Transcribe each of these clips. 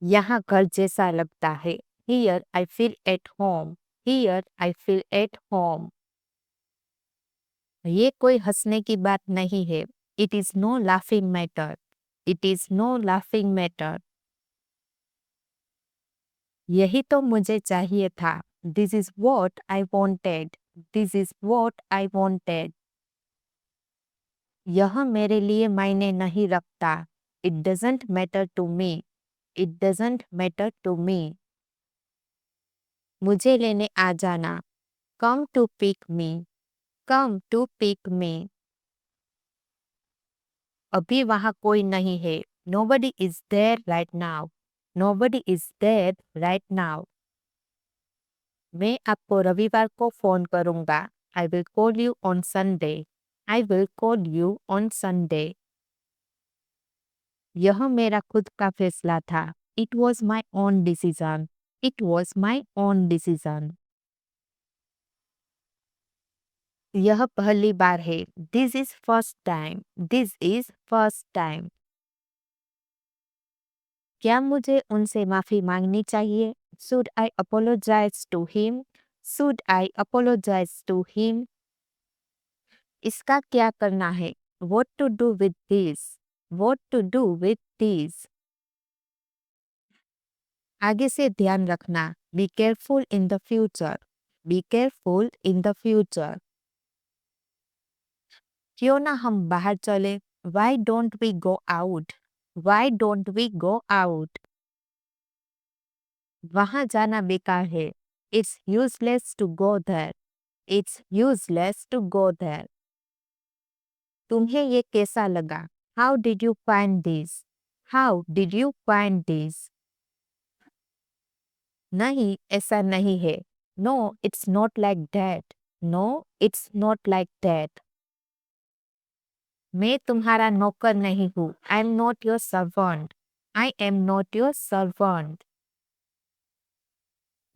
यहाँ घर जैसा लगता है। Here I feel at home. Here I feel at home. ये कोई हंसने की बात नहीं है। It is no laughing matter. It is no laughing matter. यही तो मुझे चाहिए था। This is what I wanted. This is what I wanted. यह मेरे लिए मायने नहीं रखता। It doesn't matter to me. It doesn't matter to me. मुझे लेने आ जाना। Come to pick me. Come to pick me. अभी वहाँ कोई नहीं है। Nobody is there right now. Nobody is there right now. मैं आपको रविवार को फोन करूंगा। I will call you on Sunday. I will call you on Sunday. यह मेरा खुद का फैसला था। It was my own decision. It was my own decision. यह पहली बार है। This is first time. This is first time. क्या मुझे उनसे माफी मांगनी चाहिए? Should I apologize to him? Should I apologize to him? इसका क्या करना है? What to do with this? What to do with this? आगे से ध्यान रखना। Be careful in the future. Be careful in the future. क्यों ना हम बाहर चले? Why don't we go out? Why don't we go out? वहां जाना बेकार है। It's useless to go there. It's useless to go there. तुम्हें ये कैसा लगा? How did you find this? How did you find this? नहीं, ऐसा नहीं है। No, it's not like that. No, it's not like that. मैं तुम्हारा नौकर नहीं हूँ। I am not your servant. I am not your servant.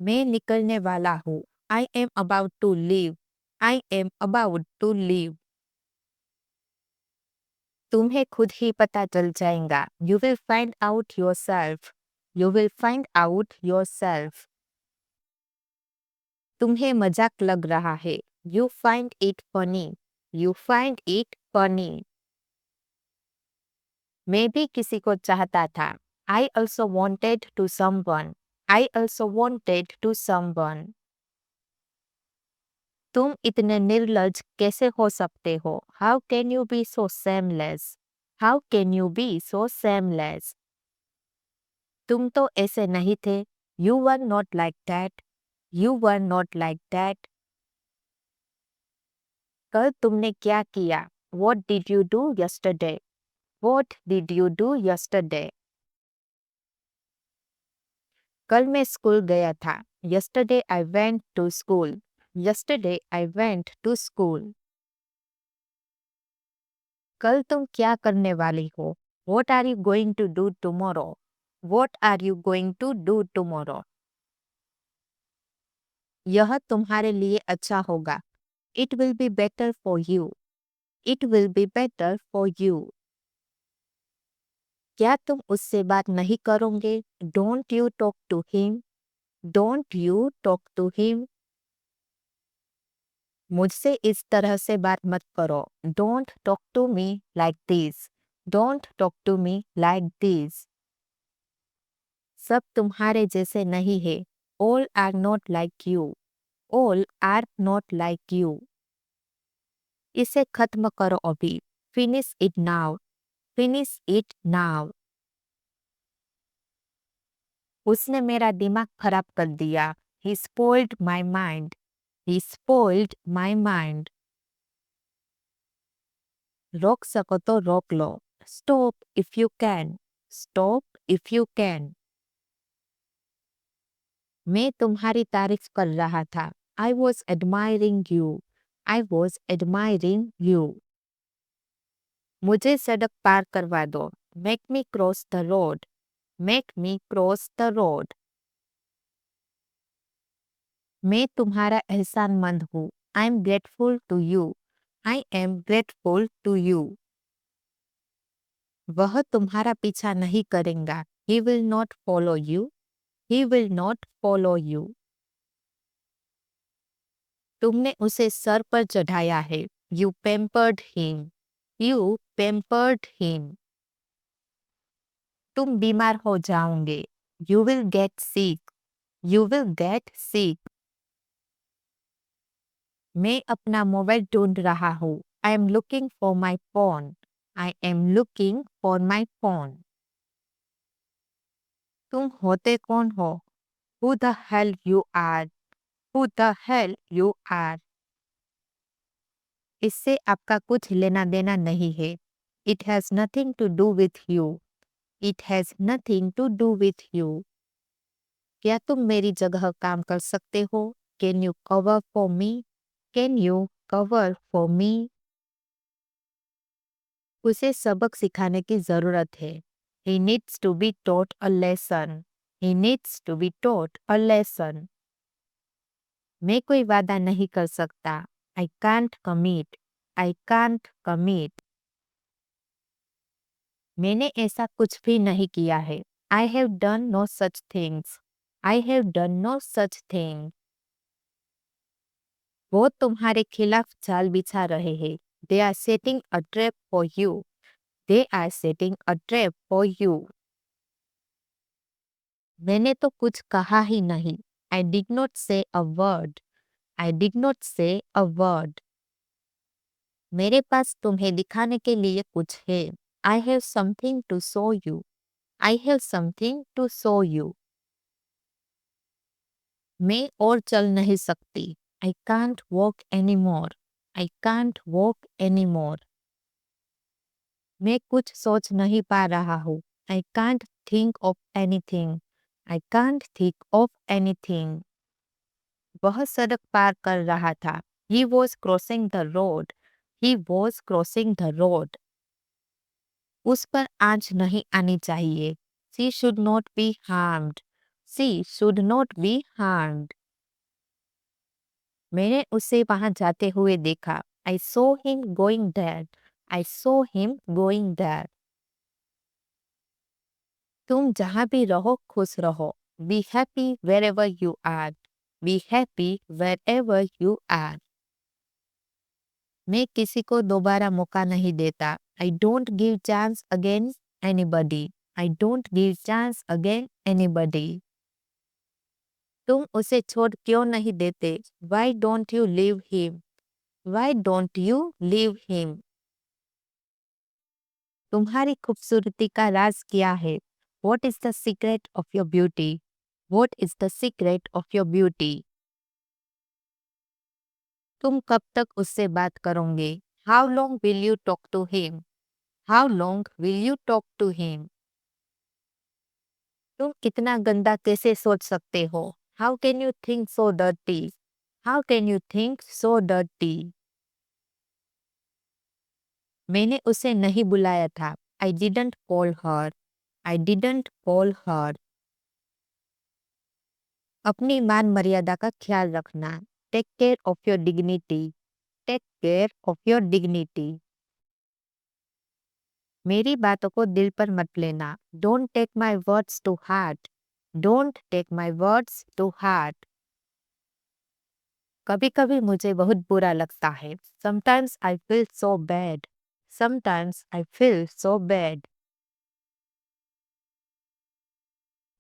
मैं निकलने वाला हूँ। I am about to leave. I am about to leave. तुम्हें खुद ही पता चल जाएगा। You will find out yourself. You will find out yourself. तुम्हें मजाक लग रहा है। You find it funny. You find it funny. मैं भी किसी को चाहता था। I also wanted to someone. I also wanted to someone. तुम इतने निर्लज्ज कैसे हो सकते हो? How can you be so shameless? How can you be so shameless? तुम तो ऐसे नहीं थे। You were not like that. You were not like that. कल तुमने क्या किया? What did you do yesterday? What did you do yesterday? कल मैं स्कूल गया था। Yesterday I went to school. Yesterday I went to school. कल तुम क्या करने वाली हो? What are you going to do tomorrow? What are you going to do tomorrow? यह तुम्हारे लिए अच्छा होगा। It will be better for you. It will be better for you. क्या तुम उससे बात नहीं करोगे? Don't you talk to him? Don't you talk to him? मुझसे इस तरह से बात मत करो। Don't talk to me like this. Don't talk to me like this. सब तुम्हारे जैसे नहीं है। All are not like you. All are not like you. इसे खत्म करो अभी। Finish it now. Finish it now. उसने मेरा दिमाग खराब कर दिया। He spoiled my mind. He spoiled my mind. रोक सको तो रोक लो। Stop if you can. Stop if you can. मैं तुम्हारी तारीफ कर रहा था। I was admiring you. I was admiring you. मुझे सड़क पार करवा दो। Make me cross the road. Make me cross the road. मैं तुम्हारा एहसानमंद हूँ। I am grateful to you. I am grateful to you. वह तुम्हारा पीछा नहीं करेगा। He will not follow you. He will not follow you. तुमने उसे सर पर चढ़ाया है. You pampered him. You pampered him. तुम बीमार हो जाओगे. You will get sick. You will get sick. मैं अपना मोबाइल ढूंढ रहा हूँ. I am looking for my phone. I am looking for my phone. तुम होते कौन हो? Who the hell you are? Who the hell you are? इससे आपका कुछ लेना देना नहीं है. It has nothing to do with you. It has nothing to do with you. क्या तुम मेरी जगह काम कर सकते हो? Can you cover for me? Can you cover for me? उसे सबक सिखाने की जरूरत है. He needs to be taught a lesson. He needs to be taught a lesson. मैं कोई वादा नहीं कर सकता. I can't commit. I can't commit. मैंने ऐसा कुछ भी नहीं किया है. I have done no such things. I have done no such thing. वो तुम्हारे खिलाफ जाल बिछा रहे हैं. They are setting a trap for you. They are setting a trap for you. मैंने तो कुछ कहा ही नहीं. I did not say a word. I did not say a word. मेरे पास तुम्हें दिखाने के लिए कुछ है. I have something to show you. I have something to show you. मैं और चल नहीं सकती. I can't walk anymore. I can't walk anymore. मैं कुछ सोच नहीं पा रहा हूँ. I can't think of anything. I can't think of anything. वह सड़क पार कर रहा था. He was crossing the road. He was crossing the road. उस पर आंच नहीं आनी चाहिए. She should not be harmed. She should not be harmed. मैंने उसे वहां जाते हुए देखा. I saw him going there. I saw him going there. तुम जहां भी रहो खुश रहो. Be happy wherever you are. Be happy wherever you are. मैं किसी को दोबारा मौका नहीं देता. I don't give chance again anybody. I don't give chance again anybody. तुम उसे छोड़ क्यों नहीं देते? Why don't you leave him? Why don't you leave him? तुम्हारी खूबसूरती का राज क्या है? What is the secret of your beauty? What is the secret of your beauty? तुम कब तक उससे बात करोगे? How long will you talk to him? How long will you talk to him? तुम कितना गंदा कैसे सोच सकते हो? How can you think so dirty? How can you think so dirty? मैंने उसे नहीं बुलाया था. I didn't call her. I didn't call her. अपनी मान मर्यादा का ख्याल रखना. Take care of your dignity. Take care of your dignity. मेरी बातों को दिल पर मत लेना. Don't take my words to heart. Don't take my words to heart. कभी कभी मुझे बहुत बुरा लगता है. Sometimes I feel so bad. Sometimes I feel so bad.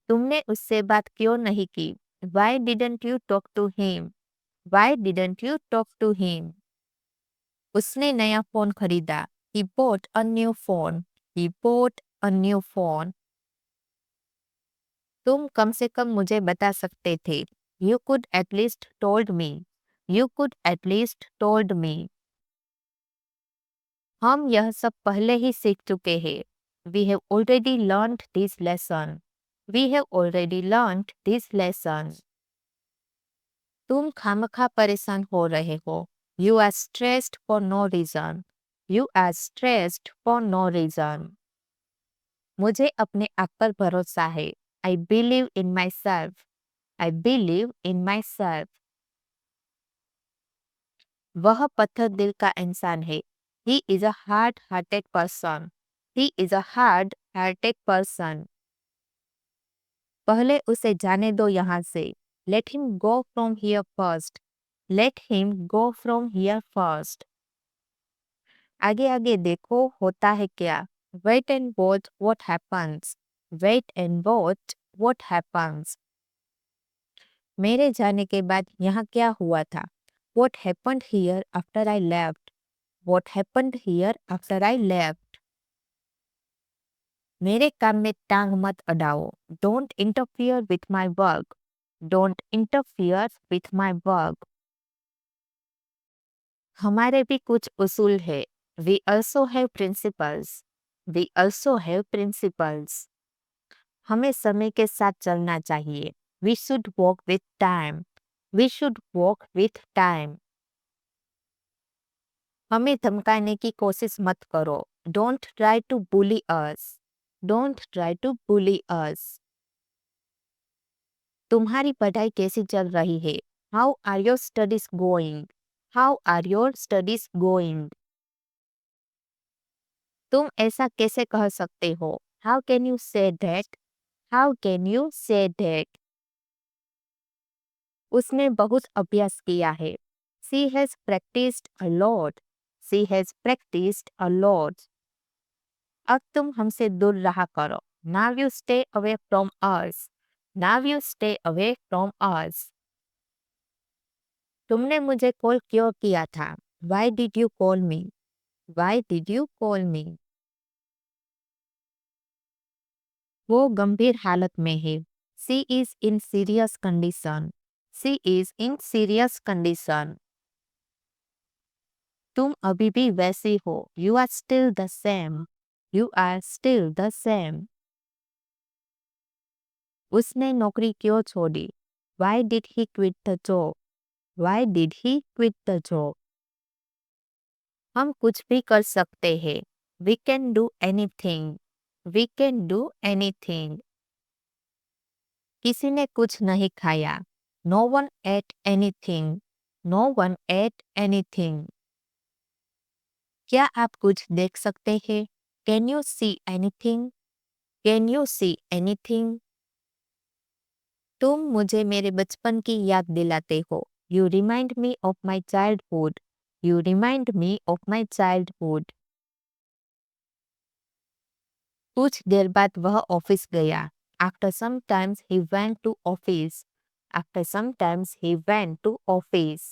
तुमने उससे बात क्यों नहीं की? Why didn't you talk to him? Why didn't you talk to him? उसने नया फोन खरीदा. He bought a new phone. He bought a new phone. तुम कम से कम मुझे बता सकते थे. You could at least told me. You could at least told me. हम यह सब पहले ही सीख चुके हैं. We have already learned this lesson. We have already learned this lesson. तुम खामखा परेशान हो रहे हो. You are stressed for no reason. You are stressed for no reason. मुझे अपने आप पर भरोसा है. I believe in myself. I believe in myself. वह पत्थर दिल का इंसान है. He is a hard-hearted person. He is a hard-hearted person. पहले उसे जाने दो यहाँ से। Let him go from here first. Let him go from here first. आगे आगे देखो होता है क्या। Wait and watch what happens. Wait and watch what happens. मेरे जाने के बाद यहाँ क्या हुआ था। What happened here after I left? What happened here after I left? मेरे काम में टांग मत अड़ाओ। Don't interfere with my work. Don't interfere with my work. हमारे भी कुछ उसूल है। We also have principles. We also have principles. हमें समय के साथ चलना चाहिए। We should walk with time. We should walk with time. हमें धमकाने की कोशिश मत करो। Don't try to bully us. Don't try to bully us. तुम्हारी पढ़ाई कैसी चल रही है? How are your studies going? How are your studies going? तुम ऐसा कैसे कह सकते हो? How can you say that? How can you say that? उसने बहुत अभ्यास किया है। She has practiced a lot. She has practiced a lot. अब तुम हमसे दूर रहा करो। Now you stay away from us. Now you stay away from us. तुमने मुझे कॉल क्यों किया था? Why did you call me? Why did you call me? वो गंभीर हालत में है। She is in serious condition. She is in serious condition. तुम अभी भी वैसी हो। You are still the same. You are still the same. उसने नौकरी क्यों छोड़ी? Why did he quit the job? Why did he quit the job? हम कुछ भी कर सकते हैं। We can do anything. We can do anything. किसी ने कुछ नहीं खाया। No one ate anything. No one ate anything. क्या आप कुछ देख सकते हैं? Can you see anything? Can you see anything? तुम मुझे मेरे बचपन की याद दिलाते हो। You remind me of my childhood. You remind me of my childhood. कुछ देर बाद वह ऑफिस गया। After some times he went to office. After some times he went to office.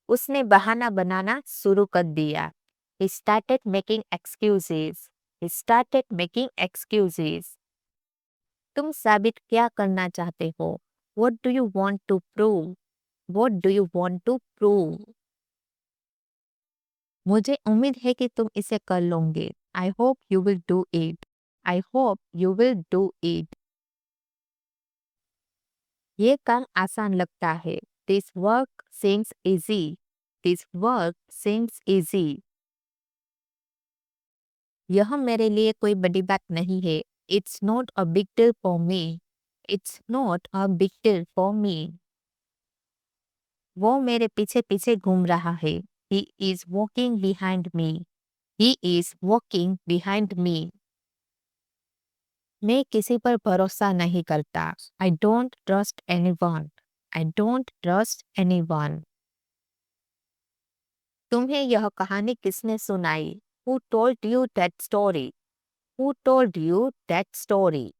उसने बहाना बनाना शुरू कर दिया। He started making excuses. He started making excuses. तुम साबित क्या करना चाहते हो? What do you want to prove? What do you want to prove? मुझे उम्मीद है कि तुम इसे कर लोगे। I hope you will do it. I hope you will do it. ये काम आसान लगता है। This work seems easy. This work seems easy. यह मेरे लिए कोई बड़ी बात नहीं है। It's not a big deal for me. It's not a big deal for me. वो मेरे पीछे पीछे घूम रहा है। He is walking behind me. He is walking behind me. मैं किसी पर भरोसा नहीं करता। I don't trust anyone. I don't trust anyone. तुम्हें यह कहानी किसने सुनाई? Who told you that story? Who told you that story?